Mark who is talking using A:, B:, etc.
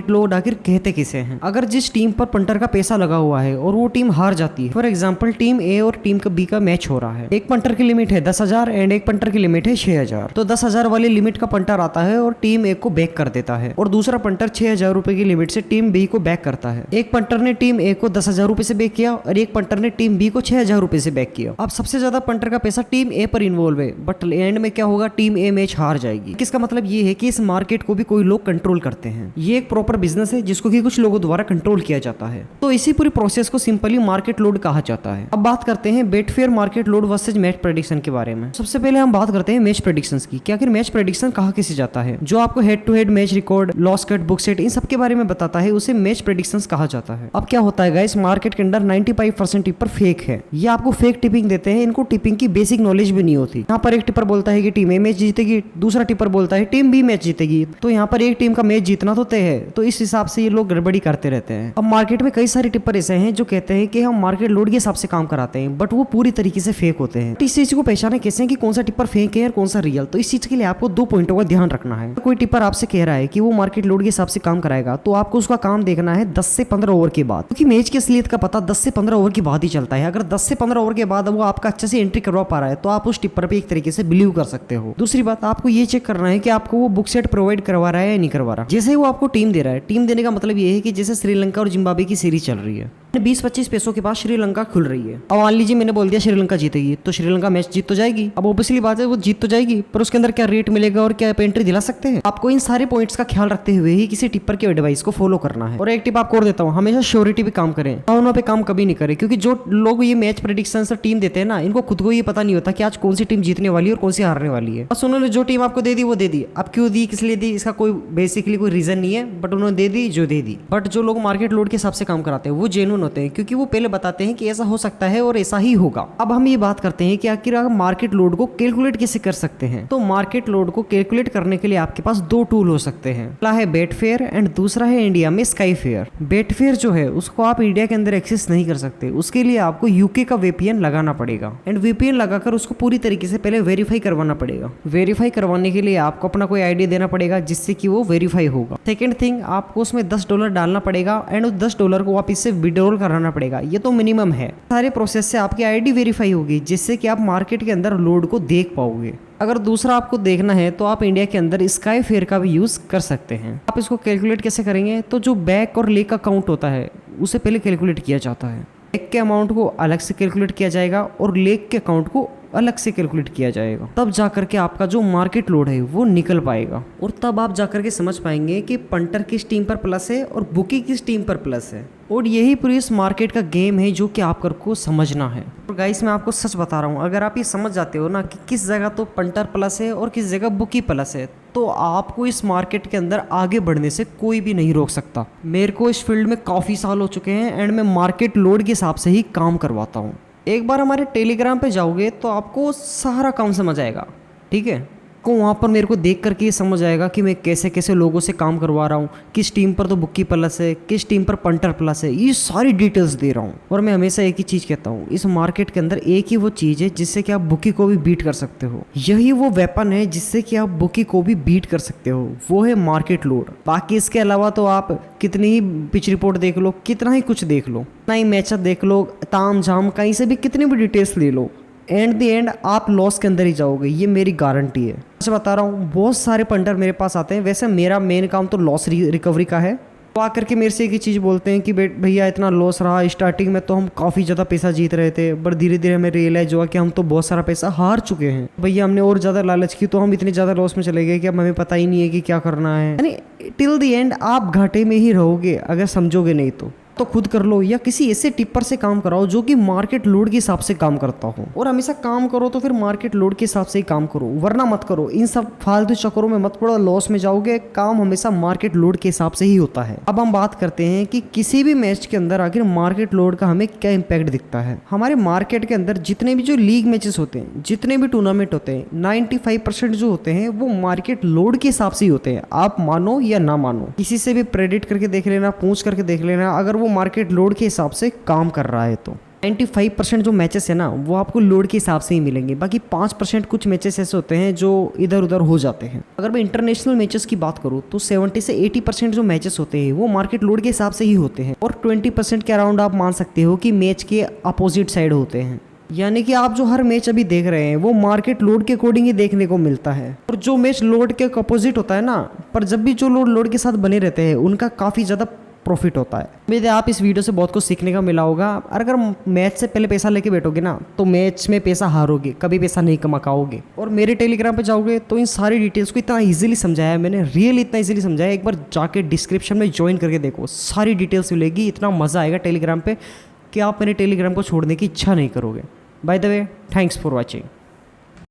A: Load आखिर कहते किसे हैं? अगर जिस टीम पर पंटर का पैसा लगा हुआ है और वो टीम हार जाती है, फॉर एग्जांपल टीम ए और टीम बी का मैच हो रहा है, एक पंटर की लिमिट है 10,000 एंड एक पंटर की लिमिट है 6,000। तो 10,000 वाली लिमिट का पंटर आता है और टीम ए को बैक कर देता है और दूसरा पंटर 6,000 रुपए की लिमिट से टीम बी को बैक करता है। एक पंटर ने टीम ए को 10,000 रुपए से बैक किया और एक पंटर ने टीम बी को 6,000 रुपए से बैक किया। अब सबसे ज्यादा पंटर का पैसा टीम ए पर इन्वॉल्व है, बट एंड में क्या होगा, टीम ए मैच हार जाएगी। किसका मतलब ये है कि इस मार्केट को भी कोई लोग कंट्रोल करते हैं। ये एक प्रॉपर बिजनेस है जिसको कि कुछ लोगों द्वारा कंट्रोल किया जाता है। तो इसी पूरी प्रोसेस को सिंपली मार्केट लोड कहा जाता है। अब बात करते हैं Betfair market load versus match prediction के बारे में। सबसे पहले हम बात करते हैं मैच प्रेडिक्शंस की कि आखिर मैच प्रेडिक्शन कहाँ किसे जाता है। जो आपको head to head match record, loss cut, book set इन सब के बारे में बताता है, उसे मैच प्रेडिक्शंस कहा जाता है। अब क्या होता है गाइस, मार्केट के अंदर 95% टिपर फेक है। ये आपको फेक टिपिंग देते हैं, इनको टिपिंग की बेसिक नॉलेज भी नहीं होती। यहाँ पर एक टिपर बोलता है कि टीम ए मैच जीतेगी, दूसरा टिपर बोलता है टीम बी मैच जीतेगी। तो यहाँ पर एक टीम का मैच जीतना तो तय है, तो इस हिसाब से ये लोग गड़बड़ी करते रहते हैं। अब मार्केट में कई सारे टिप्पर ऐसे हैं जो कहते हैं कि हम मार्केट लोड के हिसाब से काम कराते हैं, बट वो पूरी तरीके से फेक होते हैं। तो इस चीज को पहचाने कैसे हैं कि कौन सा टिप्पर फेक है और कौन सा रियल। तो इस चीज के लिए आपको 2 पॉइंटों का ध्यान रखना है। कोई टिप्पर आपसे कह रहा है कि वो मार्केट लोड के हिसाब से काम कराएगा, तो आपको उसका काम देखना है 10 से 15 ओवर के बाद, क्योंकि मैच की असलियत का पता 10 से 15 ओवर के बाद ही चलता है। अगर 10 से 15 ओवर के बाद वो आपका अच्छे से एंट्री करवा पा रहा है, तो आप उस टिप्पर पे एक तरीके से बिलीव कर सकते हो। दूसरी बात, आपको ये चेक करना है कि आपको वो बुक सेट प्रोवाइड करवा रहा है या नहीं करवा रहा। जैसे वो आपको टीम दे रहा है, टीम देने का मतलब ये है कि जैसे श्रीलंका और जिम्बाब्वे की सीरीज चल रही है, 20-25 पैसों के बाद श्रीलंका खुल रही है। अब मान लीजिए मैंने बोल दिया श्रीलंका जीतेगी, तो श्रीलंका मैच जीत तो जाएगी। अब ऑब्वियसली बात है वो जीत तो जाएगी, पर उसके अंदर क्या रेट मिलेगा और क्या एंट्री दिला सकते हैं। आपको इन सारे पॉइंट्स का ख्याल रखते हुए ही किसी टिप्पर के एडवाइस को फॉलो करना है। और एक टिप आपको और देता हूँ, हमेशा श्योरिटी पे काम करें, भावना पे काम कभी नहीं करें, क्योंकि जो लोग ये मैच प्रेडिक्शन से टीम देते हैं ना, इनको खुद को ये पता नहीं होता कि आज कौन सी टीम जीतने वाली है और कौन सी हारने वाली है। बस उन्होंने जो टीम आपको दे दी वो दे दी। अब क्यों दी, किस लिए दी, इसका कोई बेसिकली कोई रीजन नहीं है, बट उन्होंने दे दी जो दे दी। बट जो लोग मार्केट लोड के हिसाब से काम कराते हैं वो जेन्युइन होते हैं, क्योंकि वो पहले बताते हैं कि ऐसा हो सकता है और ऐसा ही होगा। अब हम ये बात करते हैं कि आखिर मार्केट लोड को कैलकुलेट कैसे कर सकते हैं। तो मार्केट लोड को कैलकुलेट करने के लिए आपके पास 2 टूल हो सकते हैं। पहला है बेटफेयर एंड दूसरा है इंडिया में स्काईफेयर। बेटफेयर जो है उसको आप इंडिया के अंदर एक्सेस नहीं कर सकते, उसके लिए आपको यूके का वीपीएन लगाना पड़ेगा एंड वीपीएन लगाकर उसको पूरी तरीके से पहले वेरीफाई करवाना पड़ेगा। वेरीफाई करवाने के लिए आपको अपना कोई आईडी देना पड़ेगा जिससे कि वो वेरीफाई होगा। सेकेंड थिंग, आपको उसमें $10 डालना पड़ेगा एंड उस $10 को वापस से विड्रॉल कराना पड़ेगा। ये तो मिनिमम है। सारे प्रोसेस से आपकी आईडी वेरीफाई होगी, जिससे कि आप मार्केट के अंदर लोड को देख पाओगे। अगर दूसरा आपको देखना है तो आप इंडिया के अंदर स्काईफेयर का भी यूज कर सकते हैं। आप इसको कैलकुलेट कैसे करेंगे, तो जो बैक और लेक अकाउंट होता है उसे पहले कैलकुलेट किया जाता है। बैक के अमाउंट को अलग से कैलकुलेट किया जाएगा और लेक के अकाउंट को अलग से कैलकुलेट किया जाएगा। तब जाकर के आपका जो मार्केट लोड है वो निकल पाएगा और तब आप जाकर के समझ पाएंगे कि पंटर किस टीम पर प्लस है और बुकी किस टीम पर प्लस है। और यही पूरी इस मार्केट का गेम है जो कि आपको समझना है। और गाइस मैं आपको सच बता रहा हूँ, अगर आप ये समझ जाते हो ना कि किस जगह तो पंटर प्लस है और किस जगह बुकी प्लस है, तो आपको इस मार्केट के अंदर आगे बढ़ने से कोई भी नहीं रोक सकता। मेरे को इस फील्ड में काफ़ी साल हो चुके हैं एंड मैं मार्केट लोड के हिसाब से ही काम करवाता हूँ। एक बार हमारे टेलीग्राम पे जाओगे तो आपको सारा काम समझ आएगा, ठीक है। को वहाँ पर मेरे को देख करके ये समझ आएगा कि मैं कैसे कैसे लोगों से काम करवा रहा हूँ, किस टीम पर तो बुक्की प्लस है, किस टीम पर पंटर प्लस है, ये सारी डिटेल्स दे रहा हूँ। और मैं हमेशा एक ही चीज़ कहता हूँ, इस मार्केट के अंदर एक ही वो चीज़ है जिससे कि आप बुक्की को भी बीट कर सकते हो। यही वो वेपन है जिससे कि आप बुक्की को भी बीट कर सकते हो, वो है मार्केट लोड। बाकी इसके अलावा तो आप कितनी ही पिच रिपोर्ट देख लो, कितना ही कुछ देख लो, कितना ही मैचअप देख लो, ताम झाम कहीं से भी कितनी भी डिटेल्स ले लो, एंड द एंड आप लॉस के अंदर ही जाओगे, ये मेरी गारंटी है। मैं बता रहा हूँ, बहुत सारे पंटर मेरे पास आते हैं। वैसे मेरा मेन काम तो लॉस रिकवरी का है। तो आकर के मेरे से एक ही चीज़ बोलते हैं कि भैया इतना लॉस रहा, स्टार्टिंग में तो हम काफ़ी ज़्यादा पैसा जीत रहे थे, बट धीरे धीरे हमें रियलाइज हुआ कि हम तो बहुत सारा पैसा हार चुके हैं। भैया हमने और ज़्यादा लालच की तो हम इतने ज़्यादा लॉस में चले गए कि अब हमें पता ही नहीं है कि क्या करना है। यानी टिल द एंड आप घाटे में ही रहोगे अगर समझोगे नहीं तो खुद कर लो या किसी ऐसे टिप्पर से काम कराओ जो कि मार्केट लोड के हिसाब से काम करता हो। और हमेशा काम करो तो फिर मार्केट लोड के हिसाब से ही काम करो, वरना मत करो। इन सब फालतू चक्करों में मत पड़ो, लॉस में जाओगे। काम हमेशा मार्केट लोड के हिसाब से ही होता है। अब हम बात करते हैं कि किसी भी मैच के अंदर आखिर मार्केट लोड का हमें क्या इम्पैक्ट दिखता है। हमारे मार्केट के अंदर जितने भी जो लीग मैचेस होते हैं, जितने भी टूर्नामेंट होते हैं, 95% जो होते हैं वो मार्केट लोड के हिसाब से ही होते हैं। आप मानो या ना मानो, किसी से भी प्रेडिक्ट करके देख लेना, पूछ करके देख लेना, अगर वो मार्केट लोड के हिसाब से काम कर रहा है तो 95% जो मैचेस है ना वो आपको लोड के हिसाब से ही मिलेंगे, बाकी 5% कुछ मैचेस ऐसे होते हैं जो इधर उधर हो जाते हैं। अगर मैं इंटरनेशनल मैचेस की बात करूँ तो 70 से 80% जो मैचेस होते हैं वो मार्केट लोड के हिसाब से ही होते हैं, और 20% के अराउंड आप मान सकते हो कि मैच के अपोजिट साइड होते हैं। यानी कि आप जो हर मैच अभी देख रहे हैं वो मार्केट लोड के अकॉर्डिंग ही देखने को मिलता है, और जो मैच लोड के अपोजिट होता है ना, पर जब भी जो लोड के साथ बने रहते हैं उनका काफ़ी ज़्यादा प्रॉफिट होता है। उम्मीद है आप इस वीडियो से बहुत कुछ सीखने का मिला होगा। और अगर मैच से पहले पैसा लेके बैठोगे ना तो मैच में पैसा हारोगे, कभी पैसा नहीं कमा पाओगे। और मेरे टेलीग्राम पे जाओगे तो इन सारी डिटेल्स को इतना इजीली समझाया है मैंने, रियली इतना इजीली समझाया, एक बार जाके डिस्क्रिप्शन में ज्वाइन करके देखो, सारी डिटेल्स मिलेगी। इतना मज़ा आएगा टेलीग्राम पे कि आप मेरे टेलीग्राम को छोड़ने की इच्छा नहीं करोगे। By the way, thanks for watching.